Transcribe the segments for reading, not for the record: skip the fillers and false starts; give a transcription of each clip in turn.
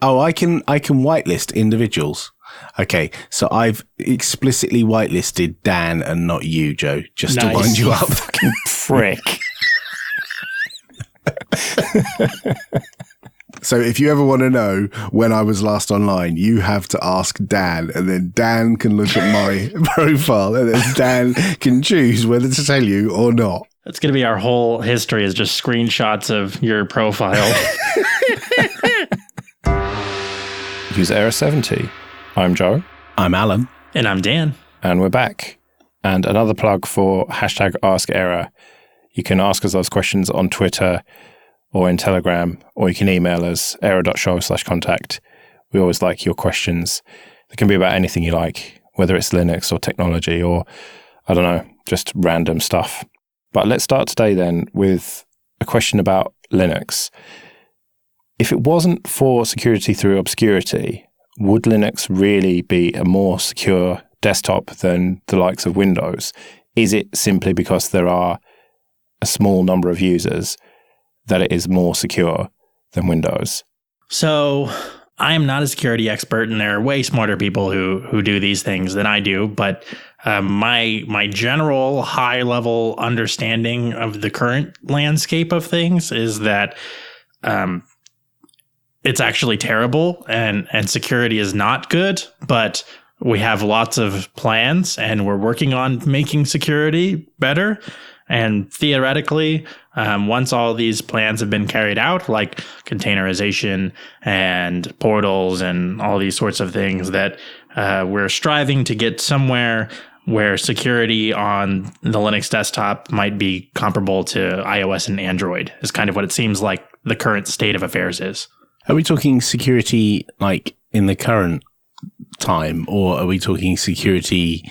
Oh, I can whitelist individuals. Okay, so I've explicitly whitelisted Dan and not you, Joe, just to wind you up. Fucking prick. So if you ever want to know when I was last online, you have to ask Dan, and then Dan can look at my profile, and then Dan can choose whether to tell you or not. That's going to be our whole history, is just screenshots of your profile. Use Error 70. I'm Joe. I'm Alan. And I'm Dan. And we're back. And another plug for hashtag AskError. You can ask us those questions on Twitter or in Telegram, or you can email us, error.show/contact. We always like your questions. They can be about anything you like, whether it's Linux or technology or, I don't know, just random stuff. But let's start today then with a question about Linux. If it wasn't for security through obscurity, would Linux really be a more secure desktop than the likes of Windows? Is it simply because there are a small number of users that it is more secure than Windows? So I am not a security expert, and there are way smarter people who do these things than I do. But my general high level understanding of the current landscape of things is that it's actually terrible, and security is not good. But we have lots of plans, and we're working on making security better. And theoretically, once all these plans have been carried out, like containerization and portals and all these sorts of things, that we're striving to get somewhere where security on the Linux desktop might be comparable to iOS and Android, is kind of what it seems like the current state of affairs is. Are we talking security like in the current time, or are we talking security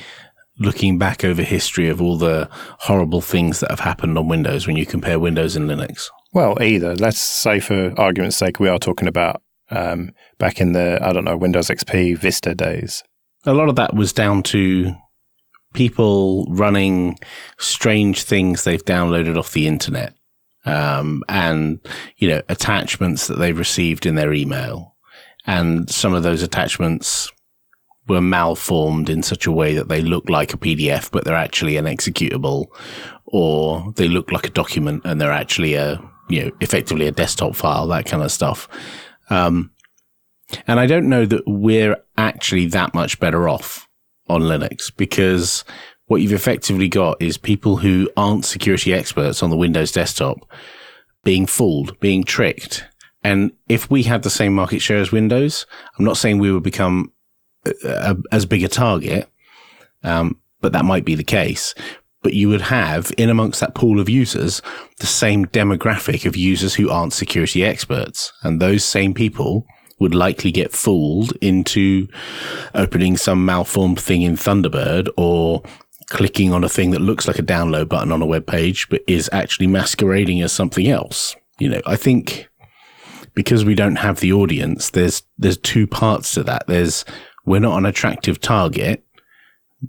looking back over history of all the horrible things that have happened on Windows when you compare Windows and Linux? Well, either. Let's say for argument's sake, we are talking about back in the, I don't know, Windows XP Vista days. A lot of that was down to people running strange things they've downloaded off the internet, and, attachments that they've received in their email. And some of those attachments were malformed in such a way that they look like a PDF, but they're actually an executable, or they look like a document and they're actually effectively a desktop file, that kind of stuff. And I don't know that we're actually that much better off on Linux, because what you've effectively got is people who aren't security experts on the Windows desktop being fooled, being tricked. And if we had the same market share as Windows, I'm not saying we would become as big a target, but that might be the case. But you would have, in amongst that pool of users, the same demographic of users who aren't security experts. And those same people would likely get fooled into opening some malformed thing in Thunderbird, or clicking on a thing that looks like a download button on a web page, but is actually masquerading as something else. I think because we don't have the audience, there's two parts to that. We're not an attractive target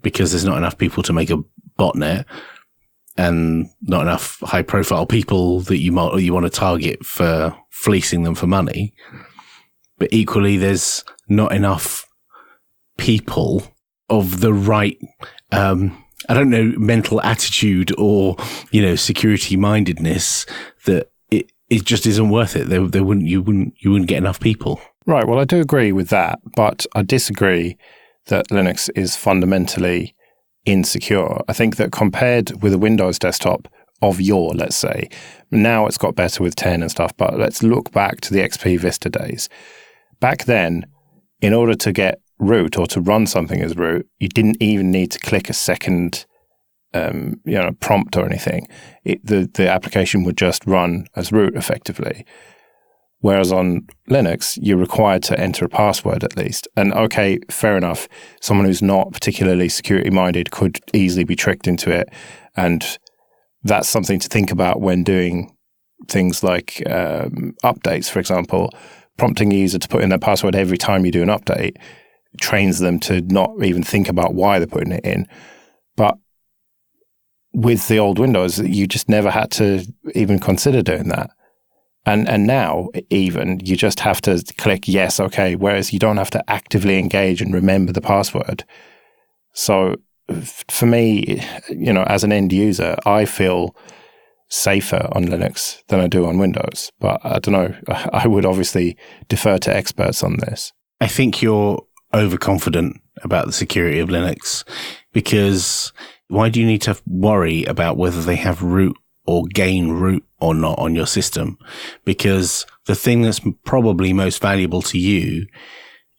because there's not enough people to make a botnet, and not enough high profile people that you want to target for fleecing them for money. But equally, there's not enough people of the right, mental attitude or, security mindedness, that it just isn't worth it. You wouldn't get enough people. Right. Well, I do agree with that, but I disagree that Linux is fundamentally insecure. I think that compared with a Windows desktop of yore, let's say, now it's got better with 10 and stuff, but let's look back to the XP Vista days. Back then, in order to get root or to run something as root, you didn't even need to click a second prompt or anything. The application would just run as root effectively. Whereas on Linux, you're required to enter a password at least. And okay, fair enough, someone who's not particularly security-minded could easily be tricked into it. And that's something to think about when doing things like updates, for example. Prompting a user to put in their password every time you do an update trains them to not even think about why they're putting it in. But with the old Windows, you just never had to even consider doing that. And now, even, you just have to click yes, okay, whereas you don't have to actively engage and remember the password. So for me, as an end user, I feel safer on Linux than I do on Windows. But I don't know, I would obviously defer to experts on this. I think you're overconfident about the security of Linux, because why do you need to worry about whether they have root or gain root or not on your system? Because the thing that's probably most valuable to you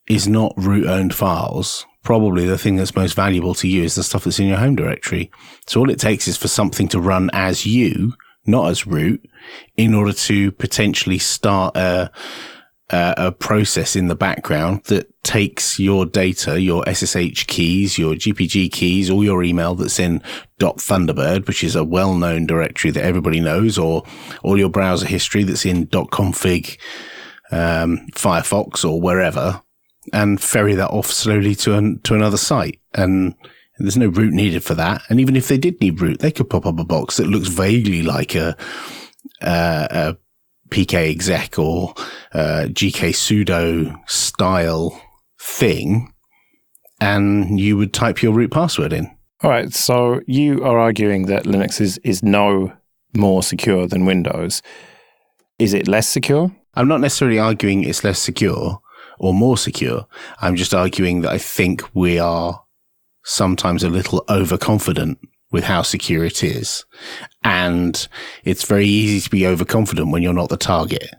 is not root-owned files. Probably the thing that's most valuable to you is the stuff that's in your home directory. So all it takes is for something to run as you, not as root, in order to potentially start a process in the background that takes your data, your SSH keys, your GPG keys, all your email that's in .thunderbird, which is a well-known directory that everybody knows, or all your browser history that's in .config, Firefox or wherever, and ferry that off slowly to another site. And there's no root needed for that. And even if they did need root, they could pop up a box that looks vaguely like a PK exec or GK sudo style thing, and you would type your root password in. All right, so you are arguing that Linux is no more secure than Windows. Is it less secure? I'm not necessarily arguing it's less secure or more secure. I'm just arguing that I think we are sometimes a little overconfident with how secure it is. And it's very easy to be overconfident when you're not the target.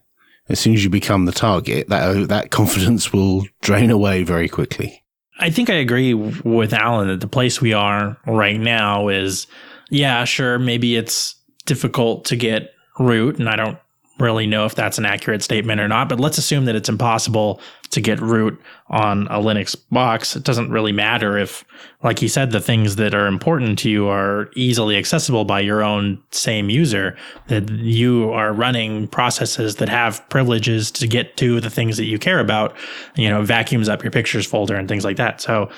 As soon as you become the target, that confidence will drain away very quickly. I think I agree with Alan that the place we are right now is, yeah, sure, maybe it's difficult to get root, and I don't really know if that's an accurate statement or not, but let's assume that it's impossible to get root on a Linux box. It doesn't really matter if, like you said, the things that are important to you are easily accessible by your own same user, that you are running processes that have privileges to get to the things that you care about, vacuums up your pictures folder and things like that. So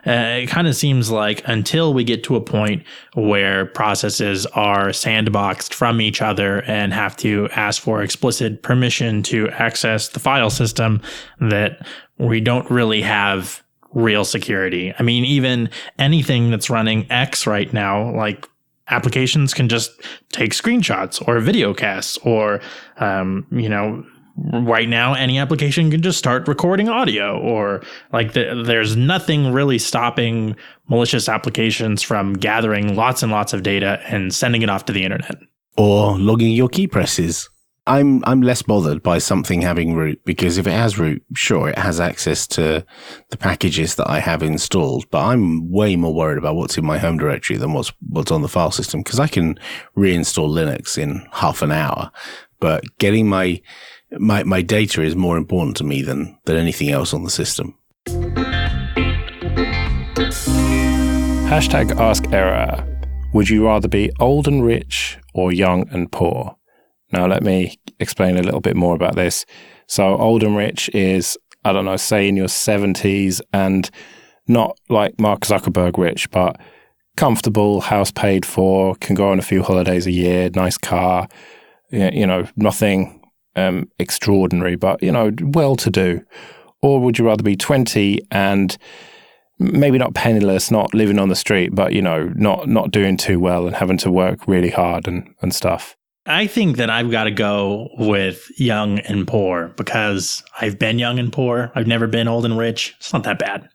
it kind of seems like until we get to a point where processes are sandboxed from each other and have to ask for explicit permission to access the file system, that we don't really have real security. I mean, even anything that's running X right now, like applications can just take screenshots or video casts or, right now, any application can just start recording audio, or there's nothing really stopping malicious applications from gathering lots and lots of data and sending it off to the internet. Or logging your key presses. I'm less bothered by something having root, because if it has root, sure, it has access to the packages that I have installed, but I'm way more worried about what's in my home directory than what's on the file system, because I can reinstall Linux in half an hour, but getting my data is more important to me than anything else on the system. #AskError. Would you rather be old and rich or young and poor? Now, let me explain a little bit more about this. So old and rich is, I don't know, say in your 70s and not like Mark Zuckerberg rich, but comfortable, house paid for, can go on a few holidays a year, nice car, nothing extraordinary, but, well-to-do? Or would you rather be 20 and maybe not penniless, not living on the street, but, not doing too well and having to work really hard and stuff? I think that I've got to go with young and poor, because I've been young and poor. I've never been old and rich. It's not that bad.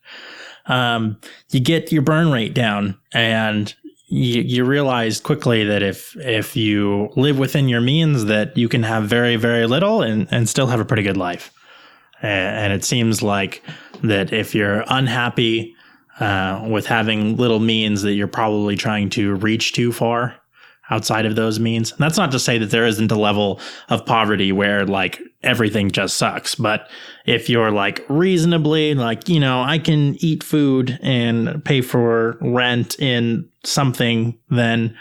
You get your burn rate down, and you realize quickly that if you live within your means, that you can have very, very little and still have a pretty good life. And it seems like that if you're unhappy with having little means, that you're probably trying to reach too far outside of those means. And that's not to say that there isn't a level of poverty where everything just sucks. But if you're reasonably I can eat food and pay for rent in something, then,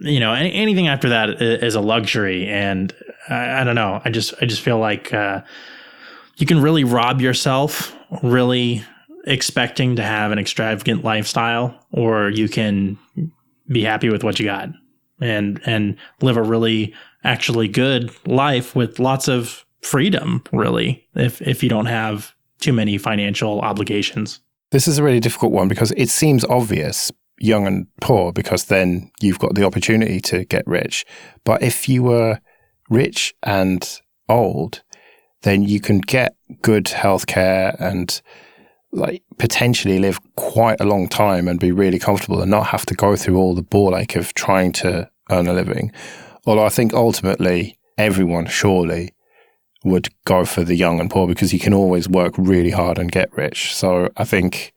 anything after that is a luxury. And I don't know. I just feel like you can really rob yourself really expecting to have an extravagant lifestyle, or you can be happy with what you got and live a really actually good life with lots of freedom, really, if you don't have too many financial obligations. This is a really difficult one because it seems obvious, young and poor, because then you've got the opportunity to get rich. But if you were rich and old, then you can get good healthcare and like potentially live quite a long time and be really comfortable and not have to go through all the ball ache of trying to earn a living. Although I think ultimately everyone surely would go for the young and poor because you can always work really hard and get rich. So I think,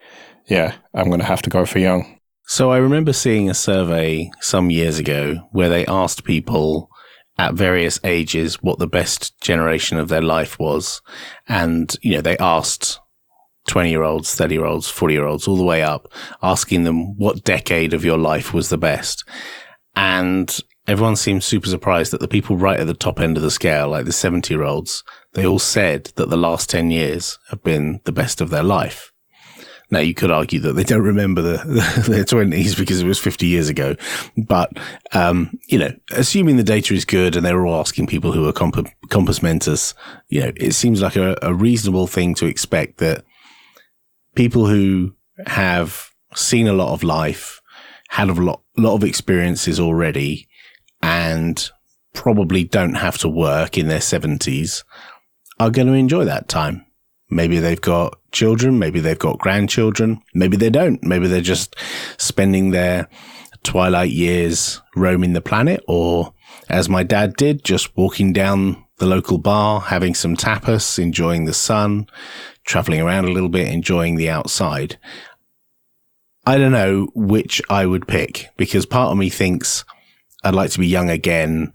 yeah, I'm going to have to go for young. So I remember seeing a survey some years ago where they asked people at various ages what the best generation of their life was. And, you know, they asked 20-year-olds, 30-year-olds, 40-year-olds, all the way up, asking them what decade of your life was the best. And everyone seemed super surprised that the people right at the top end of the scale, like the 70-year-olds, they all said that the last 10 years have been the best of their life. Now, you could argue that they don't remember their 20s because it was 50 years ago. But, you know, assuming the data is good and they're all asking people who are compass mentis, you know, it seems like a reasonable thing to expect that people who have seen a lot of life, had a lot of experiences already, and probably don't have to work in their 70s are going to enjoy that time. Maybe they've got children, maybe they've got grandchildren, maybe they don't. Maybe they're just spending their twilight years roaming the planet, or as my dad did, just walking down the local bar, having some tapas, enjoying the sun, traveling around a little bit, enjoying the outside. I don't know which I would pick, because part of me thinks I'd like to be young again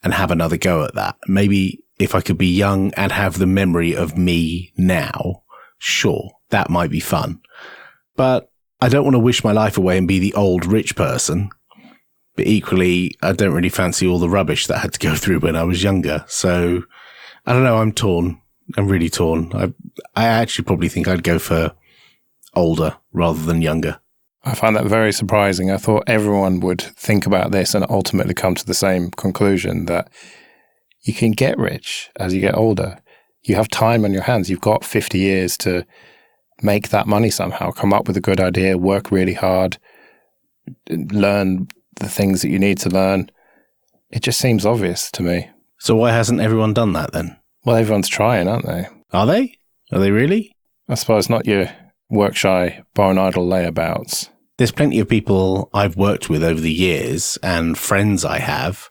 and have another go at that. Maybe if I could be young and have the memory of me now, sure, that might be fun. But I don't want to wish my life away and be the old rich person. But equally, I don't really fancy all the rubbish that I had to go through when I was younger. So I don't know, I'm torn. I'm really torn. I actually probably think I'd go for older rather than younger. I find that very surprising. I thought everyone would think about this and ultimately come to the same conclusion that you can get rich as you get older. You have time on your hands. You've got 50 years to make that money somehow, come up with a good idea, work really hard, learn the things that you need to learn. It just seems obvious to me. So why hasn't everyone done that then? Well, everyone's trying, aren't they? Are they? Are they really? I suppose not your work-shy, bone-idle layabouts. There's plenty of people I've worked with over the years and friends I have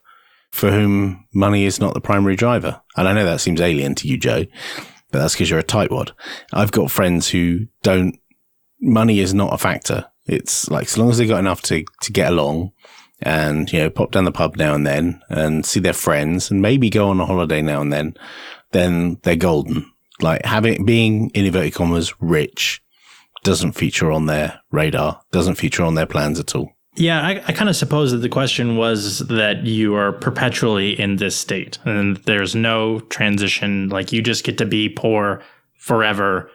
for whom money is not the primary driver. And I know that seems alien to you, Joe, but that's because you're a tightwad. I've got friends who money is not a factor. It's like, so long as they've got enough to get along and, you know, pop down the pub now and then and see their friends and maybe go on a holiday now and then they're golden. Like being, in inverted commas, rich doesn't feature on their radar, doesn't feature on their plans at all. Yeah, I kind of suppose that the question was that you are perpetually in this state and there's no transition. Like you just get to be poor forever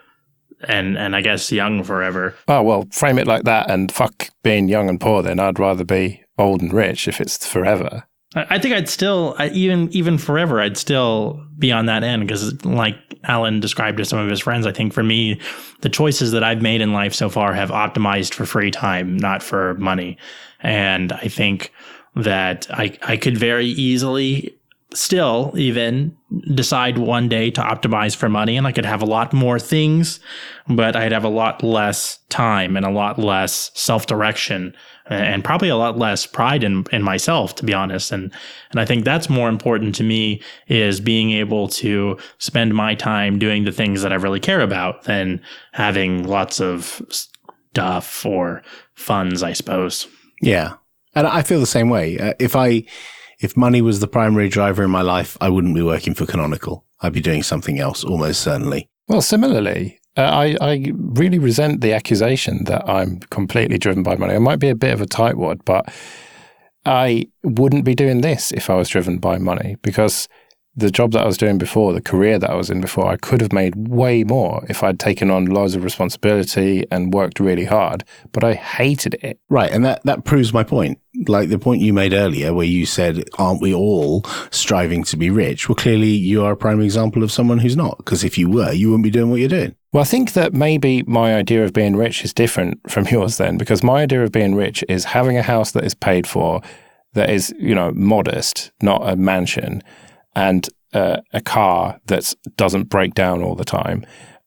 and I guess young forever. Oh, well, frame it like that and fuck being young and poor then. I'd rather be old and rich if it's forever. I think I'd still, even forever, I'd still be on that end because like Alan described to some of his friends, I think for me, the choices that I've made in life so far have optimized for free time, not for money. And I think that I could very easily still even decide one day to optimize for money and I could have a lot more things, but I'd have a lot less time and a lot less self-direction and probably a lot less pride in myself, to be honest. And I think that's more important to me is being able to spend my time doing the things that I really care about than having lots of stuff or funds, I suppose. Yeah. And I feel the same way. If money was the primary driver in my life, I wouldn't be working for Canonical. I'd be doing something else, almost certainly. Well, similarly, I really resent the accusation that I'm completely driven by money. I might be a bit of a tightwad, but I wouldn't be doing this if I was driven by money because the job that I was doing before, the career that I was in before, I could have made way more if I'd taken on loads of responsibility and worked really hard, but I hated it. Right, and that proves my point. like the point you made earlier where you said, aren't we all striving to be rich? Well, clearly you are a prime example of someone who's not, because if you were, you wouldn't be doing what you're doing. Well, I think that maybe my idea of being rich is different from yours then, because my idea of being rich is having a house that is paid for, that is, modest, not a mansion, and a car that doesn't break down all the time,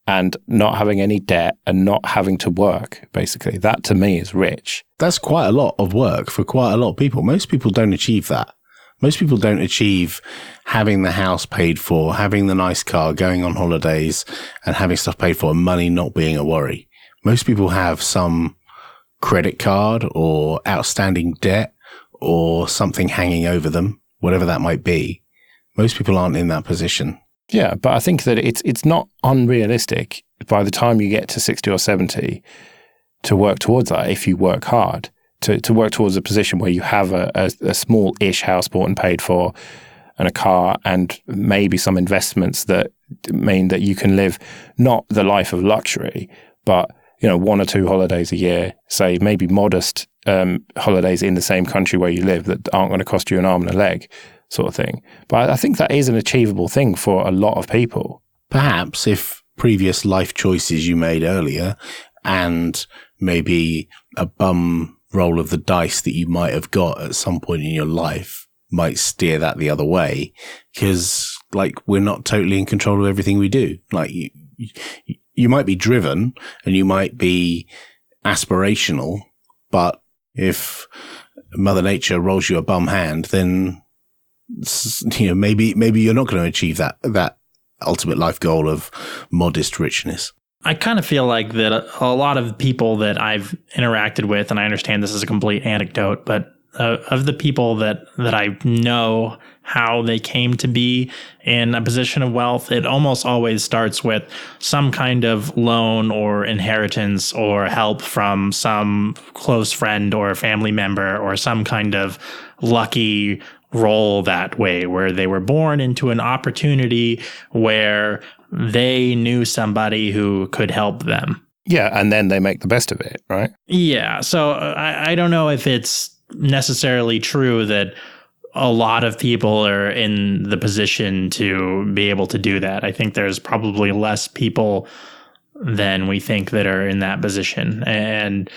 and not having any debt and not having to work, basically. That to me is rich. That's quite a lot of work for quite a lot of people. Most people don't achieve that. Most people don't achieve having the house paid for, having the nice car, going on holidays and having stuff paid for and money not being a worry. Most people have some credit card or outstanding debt or something hanging over them, whatever that might be. Most people aren't in that position. Yeah, but I think that it's not unrealistic by the time you get to 60 or 70 to work towards that if you work hard, to work towards a position where you have a small-ish house bought and paid for and a car and maybe some investments that mean that you can live not the life of luxury, but 1 or 2 holidays a year, say maybe modest holidays in the same country where you live that aren't going to cost you an arm and a leg, sort of thing. But I think that is an achievable thing for a lot of people. Perhaps if previous life choices you made earlier and maybe a bum roll of the dice that you might have got at some point in your life might steer that the other way, because we're not totally in control of everything we do. You might be driven and you might be aspirational, but if Mother Nature rolls you a bum hand, then maybe you're not going to achieve that ultimate life goal of modest richness. I kind of feel like that a lot of people that I've interacted with, and I understand this is a complete anecdote, but of the people that I know how they came to be in a position of wealth, it almost always starts with some kind of loan or inheritance or help from some close friend or family member or some kind of lucky roll that way, where they were born into an opportunity where they knew somebody who could help them. Yeah, and then they make the best of it, right? Yeah, so I don't know if it's necessarily true that a lot of people are in the position to be able to do that. I think there's probably less people than we think that are in that position. And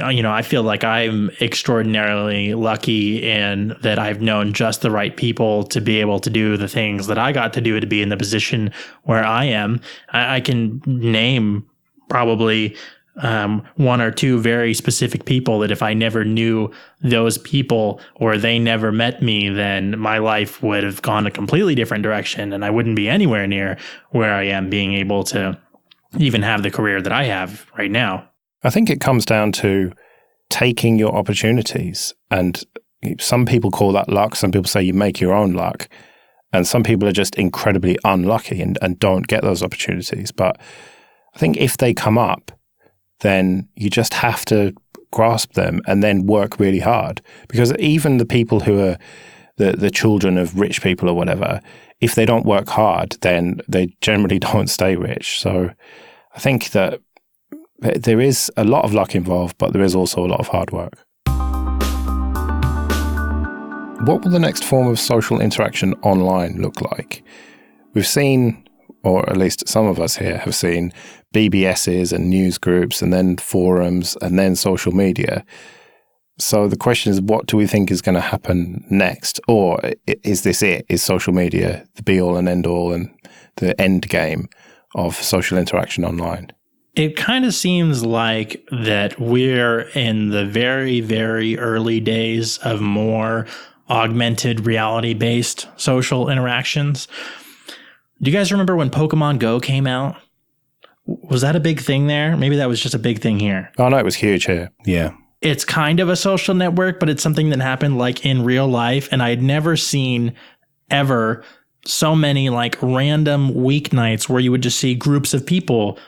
I feel like I'm extraordinarily lucky in that I've known just the right people to be able to do the things that I got to do to be in the position where I am. I can name probably 1 or 2 very specific people that if I never knew those people or they never met me, then my life would have gone a completely different direction and I wouldn't be anywhere near where I am being able to even have the career that I have right now. I think it comes down to taking your opportunities, and some people call that luck. Some people say you make your own luck, and some people are just incredibly unlucky and don't get those opportunities. But I think if they come up, then you just have to grasp them and then work really hard, because even the people who are the children of rich people or whatever, if they don't work hard, then they generally don't stay rich. So I think that there is a lot of luck involved, but there is also a lot of hard work. What will the next form of social interaction online look like? We've seen, or at least some of us here have seen, BBSs and news groups and then forums and then social media. So the question is, what do we think is going to happen next? Or is this it? Is social media the be-all and end-all and the end game of social interaction online? It kind of seems like that we're in the very, very early days of more augmented reality-based social interactions. Do you guys remember when Pokemon Go came out? Was that a big thing there? Maybe that was just a big thing here. Oh, no, it was huge here. Yeah. It's kind of a social network, but it's something that happened in real life. And I had never seen ever so many random weeknights where you would just see groups of people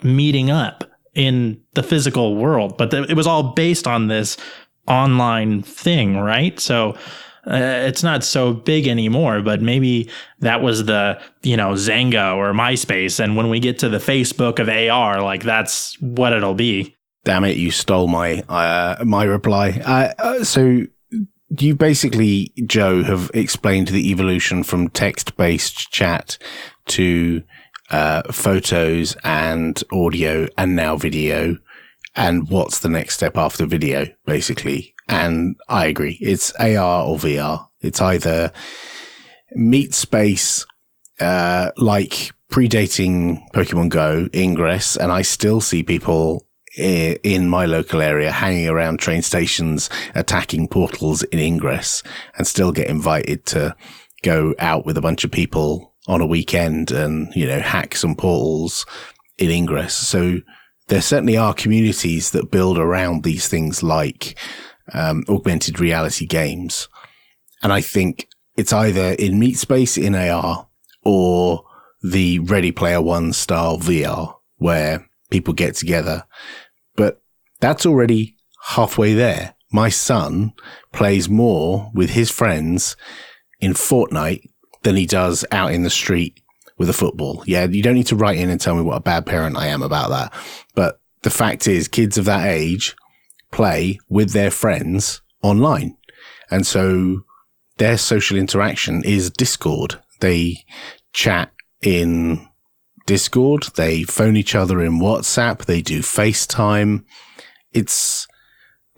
meeting up in the physical world. But it was all based on this online thing, right? So it's not so big anymore, but maybe that was the, Zanga or MySpace. And when we get to the Facebook of AR, that's what it'll be. Damn it, you stole my my reply. So you basically, Joe, have explained the evolution from text-based chat to photos and audio and now video, and what's the next step after video, basically. And I agree. It's AR or VR. It's either meet space, like predating Pokemon Go, Ingress, and I still see people in my local area hanging around train stations, attacking portals in Ingress, and still get invited to go out with a bunch of people on a weekend and, you know, hack some portals in Ingress. So there certainly are communities that build around these things like augmented reality games. And I think it's either in Meet Space in AR or the Ready Player One style VR where people get together. But that's already halfway there. My son plays more with his friends in Fortnite than he does out in the street with a football. Yeah, you don't need to write in and tell me what a bad parent I am about that. But the fact is, kids of that age play with their friends online. And so their social interaction is Discord. They chat in Discord. They phone each other in WhatsApp. They do FaceTime. It's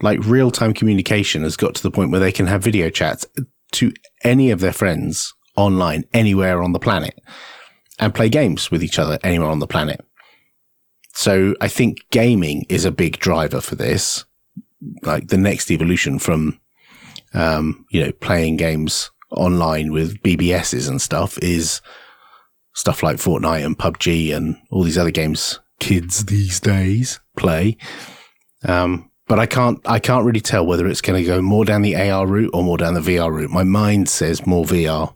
like real-time communication has got to the point where they can have video chats to any of their friends online, anywhere on the planet, and play games with each other anywhere on the planet. So I think gaming is a big driver for this. Like the next evolution from, playing games online with BBSs and stuff is stuff like Fortnite and PUBG and all these other games kids these days play. But I can't really tell whether it's going to go more down the AR route or more down the VR route. My mind says more VR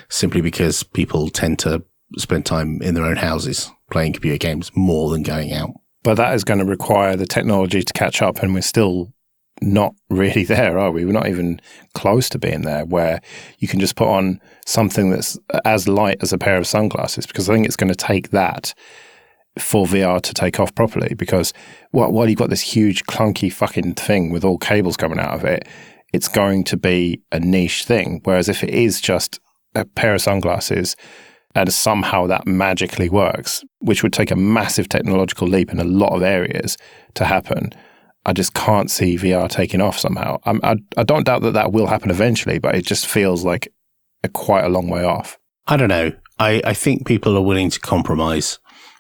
simply because people tend to spend time in their own houses playing computer games more than going out. But that is going to require the technology to catch up, and we're still not really there, are we? We're not even close to being there where you can just put on something that's as light as a pair of sunglasses, because I think it's going to take that for VR to take off properly, because while you've got this huge clunky fucking thing with all cables coming out of it, it's going to be a niche thing. Whereas if it is just a pair of sunglasses and somehow that magically works, which would take a massive technological leap in a lot of areas to happen, I just can't see VR taking off somehow. I don't doubt that will happen eventually, but it just feels like quite a long way off. I don't know. I think people are willing to compromise.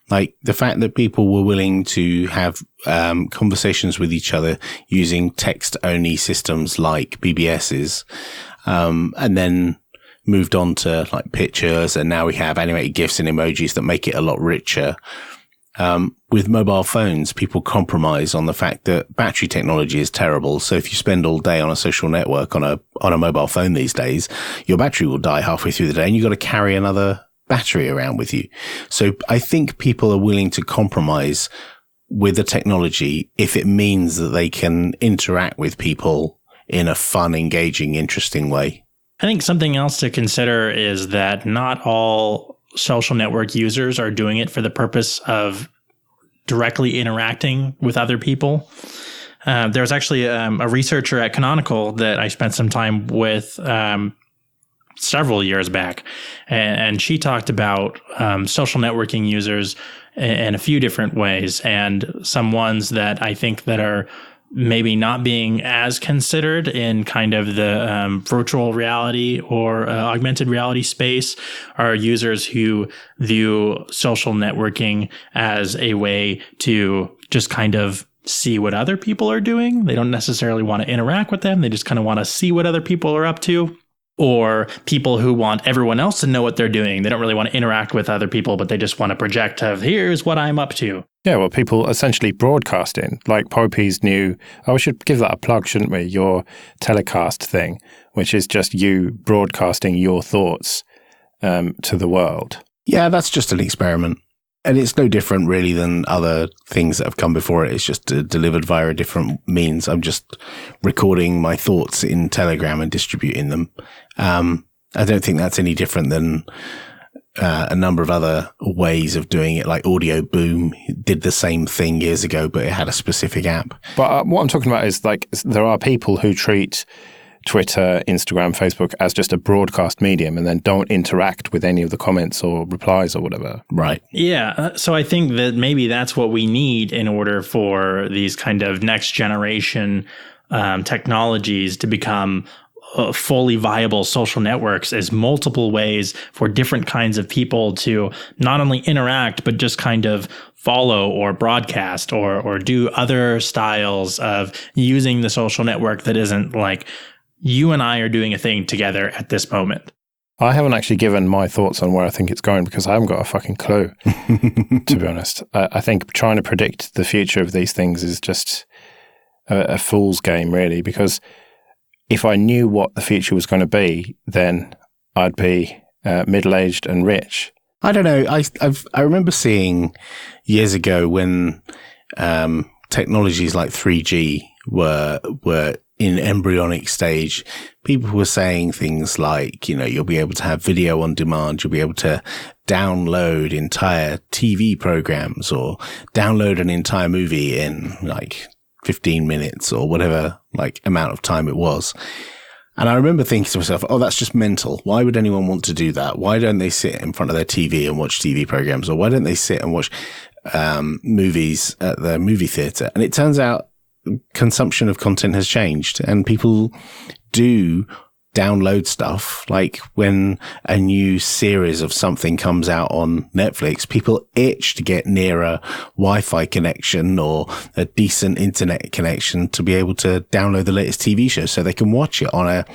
Like the fact that people were willing to have conversations with each other using text-only systems like BBSs, and then moved on to like pictures, and now we have animated GIFs and emojis that make it a lot richer. With mobile phones, people compromise on the fact that battery technology is terrible. So if you spend all day on a social network on a mobile phone these days, your battery will die halfway through the day and you've got to carry another battery around with you. So I think people are willing to compromise with the technology if it means that they can interact with people in a fun, engaging, interesting way. I think something else to consider is that not all social network users are doing it for the purpose of directly interacting with other people. There was actually a researcher at Canonical that I spent some time with several years back, and she talked about social networking users in a few different ways, and some ones that I think that are maybe not being as considered in kind of the virtual reality or augmented reality space are users who view social networking as a way to just kind of see what other people are doing. They don't necessarily want to interact with them. They just kind of want to see what other people are up to. Or people who want everyone else to know what they're doing. They don't really want to interact with other people, but they just want to project of, here's what I'm up to. Yeah, well, people essentially broadcasting, like Popey's new, we should give that a plug, shouldn't we? Your telecast thing, which is just you broadcasting your thoughts to the world. Yeah, that's just an experiment. And it's no different really than other things that have come before it. It's just delivered via a different means. I'm just recording my thoughts in Telegram and distributing them. I don't think that's any different than a number of other ways of doing it, like Audio Boom did the same thing years ago, but it had a specific app. But what I'm talking about is like there are people who treat Twitter, Instagram, Facebook as just a broadcast medium and then don't interact with any of the comments or replies or whatever. Right. Yeah. So I think that maybe that's what we need in order for these kind of next generation technologies to become fully viable social networks, is multiple ways for different kinds of people to not only interact, but just kind of follow or broadcast or do other styles of using the social network that isn't like you and I are doing a thing together at this moment. I haven't actually given my thoughts on where I think it's going because I haven't got a fucking clue, to be honest. I think trying to predict the future of these things is just a fool's game, really, because if I knew what the future was going to be, then I'd be middle-aged and rich. I don't know. I remember seeing years ago when technologies like 3G were in embryonic stage, people were saying things like, you'll be able to have video on demand, you'll be able to download entire TV programs or download an entire movie in like 15 minutes or whatever like amount of time it was. And I remember thinking to myself, oh, that's just mental. Why would anyone want to do that? Why don't they sit in front of their TV and watch TV programs? Or why don't they sit and watch movies at the movie theater? And it turns out consumption of content has changed and people do download stuff. Like when a new series of something comes out on Netflix, people itch to get near a Wi-Fi connection or a decent internet connection to be able to download the latest TV show so they can watch it on a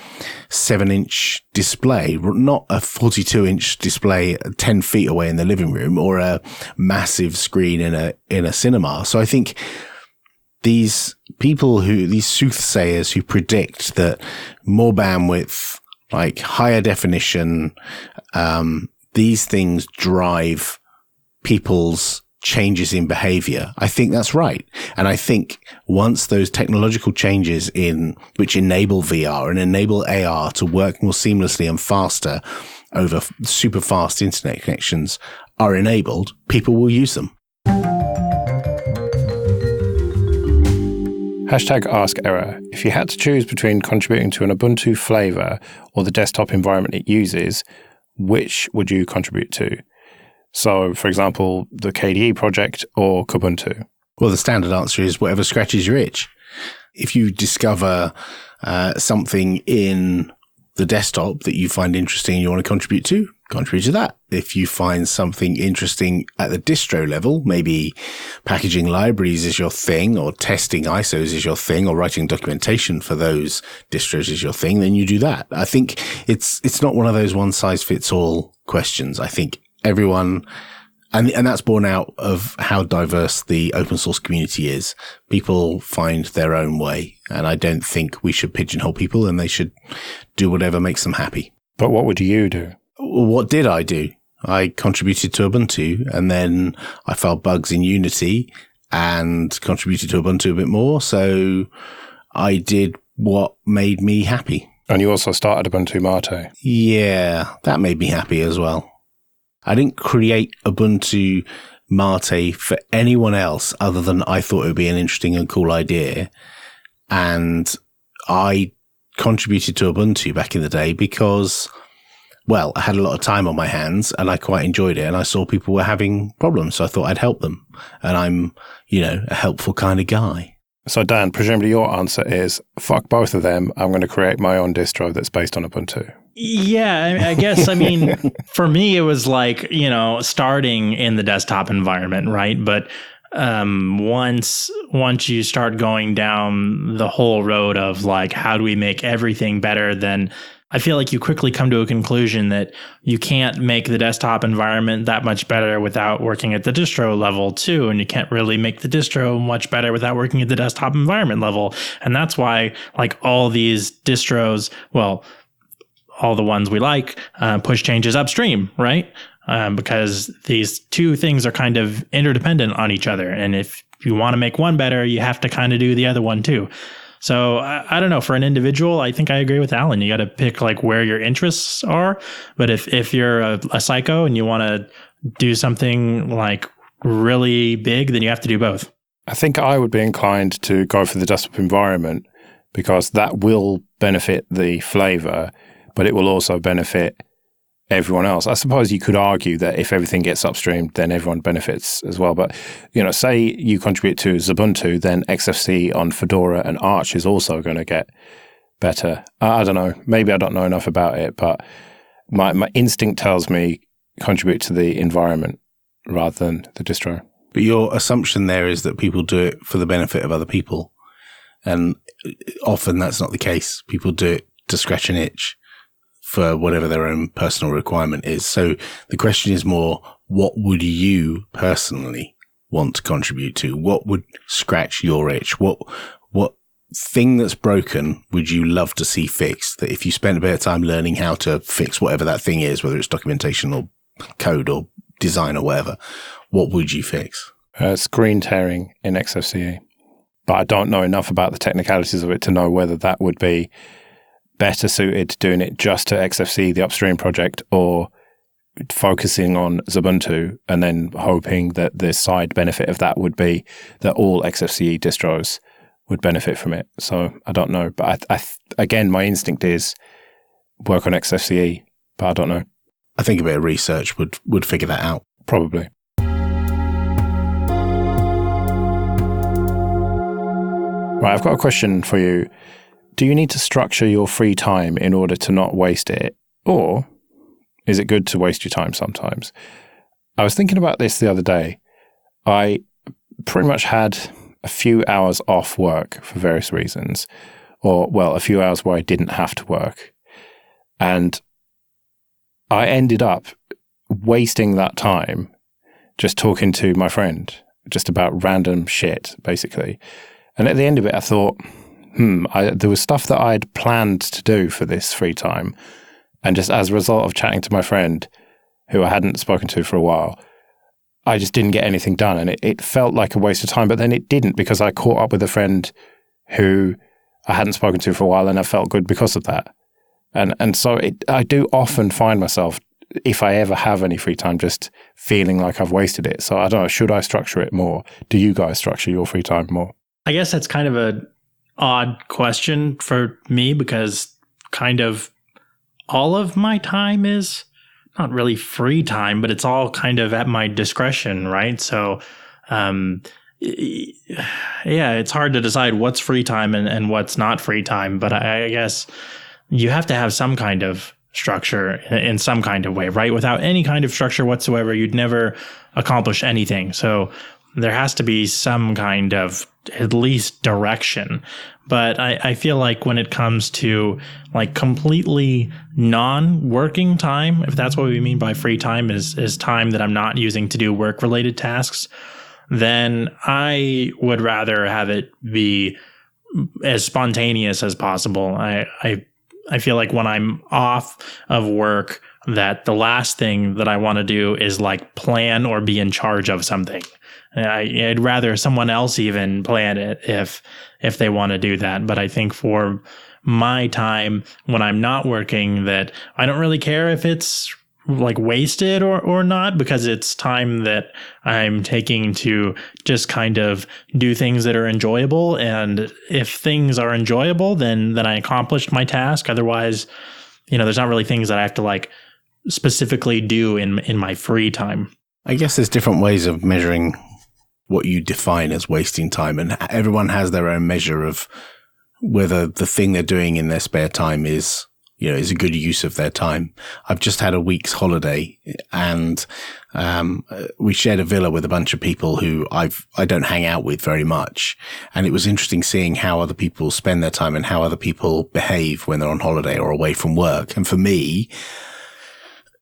7-inch display, not a 42-inch display 10 feet away in the living room or a massive screen in a cinema. So I think these soothsayers who predict that more bandwidth, like higher definition, these things drive people's changes in behavior. I think that's right. And I think once those technological changes which enable VR and enable AR to work more seamlessly and faster over super fast internet connections are enabled, people will use them. #AskError. If you had to choose between contributing to an Ubuntu flavour or the desktop environment it uses, which would you contribute to? So, for example, the KDE project or Kubuntu? Well, the standard answer is whatever scratches your itch. If you discover something in the desktop that you find interesting and you want to contribute to that. If you find something interesting at the distro level, maybe packaging libraries is your thing or testing ISOs is your thing or writing documentation for those distros is your thing, then you do that. I think it's not one of those one size fits all questions. I think everyone, and that's borne out of how diverse the open source community is. People find their own way. And I don't think we should pigeonhole people and they should do whatever makes them happy. But what would you do? Well, what did I do? I contributed to Ubuntu and then I found bugs in Unity and contributed to Ubuntu a bit more. So I did what made me happy. And you also started Ubuntu Mate. Yeah, that made me happy as well. I didn't create Ubuntu Mate for anyone else other than I thought it would be an interesting and cool idea. And I contributed to Ubuntu back in the day because, well, I had a lot of time on my hands and I quite enjoyed it. And I saw people were having problems. So I thought I'd help them. And I'm, a helpful kind of guy. So Dan, presumably your answer is, fuck both of them. I'm going to create my own distro that's based on Ubuntu. Yeah, I guess, for me, it was like, starting in the desktop environment, right? But once you start going down the whole road of like, how do we make everything better, then I feel like you quickly come to a conclusion that you can't make the desktop environment that much better without working at the distro level too. And you can't really make the distro much better without working at the desktop environment level. And that's why like all these distros, well, all the ones we like, push changes upstream, right? Because these two things are kind of interdependent on each other. And if you want to make one better, you have to kind of do the other one too. So I don't know. For an individual, I think I agree with Alan. You got to pick like where your interests are. But if you're a psycho and you want to do something like really big, then you have to do both. I think I would be inclined to go for the desktop environment because that will benefit the flavour, but it will also benefit everyone else. I suppose you could argue that if everything gets upstreamed, then everyone benefits as well. But, say you contribute to Ubuntu, then XFCE on Fedora and Arch is also going to get better. I don't know. Maybe I don't know enough about it, but my instinct tells me contribute to the environment rather than the distro. But your assumption there is that people do it for the benefit of other people. And often that's not the case. People do it to scratch an itch for whatever their own personal requirement is. So the question is more, what would you personally want to contribute to? What would scratch your itch? What thing that's broken would you love to see fixed? That if you spent a bit of time learning how to fix whatever that thing is, whether it's documentation or code or design or whatever, what would you fix? Screen tearing in XFCE. But I don't know enough about the technicalities of it to know whether that would be better suited to doing it just to XFCE, the upstream project, or focusing on Ubuntu and then hoping that the side benefit of that would be that all XFCE distros would benefit from it. So I don't know. But again, my instinct is work on XFCE, but I don't know. I think a bit of research would figure that out. Probably. Right, I've got a question for you. Do you need to structure your free time in order to not waste it? Or is it good to waste your time sometimes? I was thinking about this the other day. I pretty much had a few hours off work for various reasons. Or, well, a few hours where I didn't have to work. And I ended up wasting that time just talking to my friend, just about random shit, basically. And at the end of it, I thought, there was stuff that I'd planned to do for this free time. And just as a result of chatting to my friend, who I hadn't spoken to for a while, I just didn't get anything done. And it felt like a waste of time, but then it didn't because I caught up with a friend who I hadn't spoken to for a while and I felt good because of that. And so I do often find myself, if I ever have any free time, just feeling like I've wasted it. So I don't know, should I structure it more? Do you guys structure your free time more? I guess that's kind of an odd question for me because kind of all of my time is not really free time, but it's all kind of at my discretion, right? So, it's hard to decide what's free time and what's not free time. But I guess you have to have some kind of structure in some kind of way, right? Without any kind of structure whatsoever, you'd never accomplish anything. So there has to be some kind of at least direction. But I feel like when it comes to like completely non-working time, if that's what we mean by free time is time that I'm not using to do work-related tasks, then I would rather have it be as spontaneous as possible. I feel like when I'm off of work, that the last thing that I want to do is like plan or be in charge of something. I'd rather someone else even plan it if they want to do that. But I think for my time when I'm not working, that I don't really care if it's like wasted or not, because it's time that I'm taking to just kind of do things that are enjoyable. And if things are enjoyable, then I accomplished my task. Otherwise, there's not really things that I have to like specifically do in my free time. I guess there's different ways of measuring what you define as wasting time, and everyone has their own measure of whether the thing they're doing in their spare time is a good use of their time. I've just had a week's holiday and we shared a villa with a bunch of people who I don't hang out with very much. And it was interesting seeing how other people spend their time and how other people behave when they're on holiday or away from work. And for me,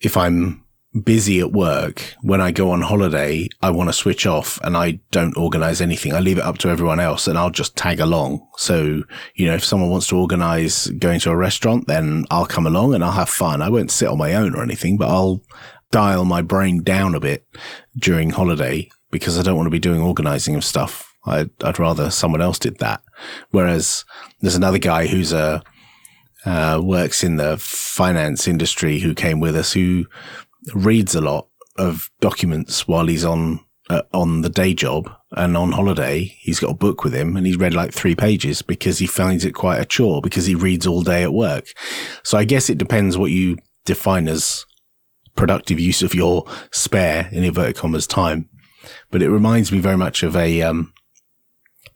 if I'm busy at work, when I go on holiday, I want to switch off and I don't organize anything. I leave it up to everyone else and I'll just tag along. So, if someone wants to organize going to a restaurant, then I'll come along and I'll have fun. I won't sit on my own or anything, but I'll dial my brain down a bit during holiday because I don't want to be doing organizing of stuff I'd rather someone else did that. Whereas there's another guy who's works in the finance industry who came with us, who reads a lot of documents while he's on the day job, and on holiday he's got a book with him and he's read like 3 pages because he finds it quite a chore because he reads all day at work. So I guess it depends what you define as productive use of your spare, in inverted commas, time. But it reminds me very much of there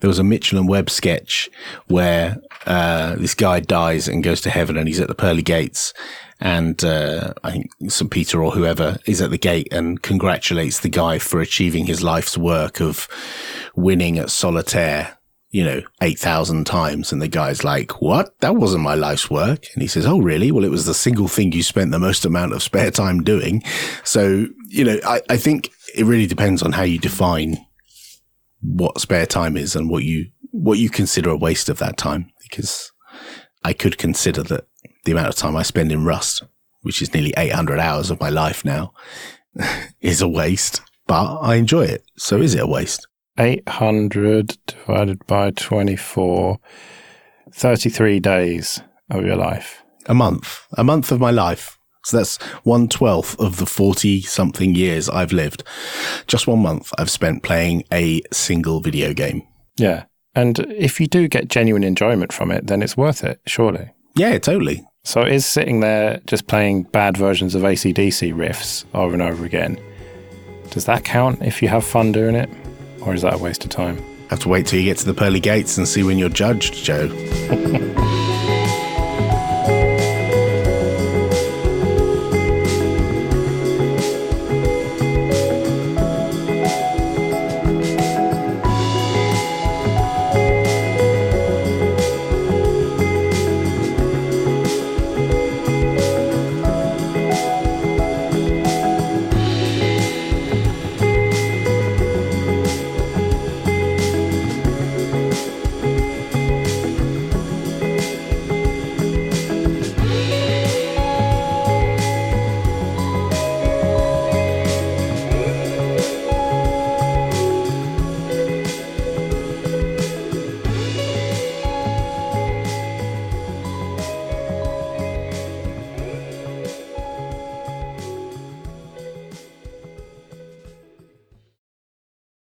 was a Mitchell and Webb sketch where this guy dies and goes to heaven, and he's at the pearly gates, and I think St. Peter or whoever is at the gate and congratulates the guy for achieving his life's work of winning at solitaire, 8,000 times. And the guy's like, "What? That wasn't my life's work." And he says, "Oh, really? Well, it was the single thing you spent the most amount of spare time doing." So, I think it really depends on how you define what spare time is and what you consider a waste of that time. Because I could consider that the amount of time I spend in Rust, which is nearly 800 hours of my life now, is a waste, but I enjoy it. So is it a waste? 800 divided by 24, 33 days of your life. A month of my life. So that's 1/12 of the 40-something years I've lived. Just 1 month I've spent playing a single video game. Yeah. And if you do get genuine enjoyment from it, then it's worth it, surely. Yeah, totally. So is sitting there just playing bad versions of AC/DC riffs over and over again, does that count if you have fun doing it? Or is that a waste of time? Have to wait till you get to the pearly gates and see when you're judged, Joe.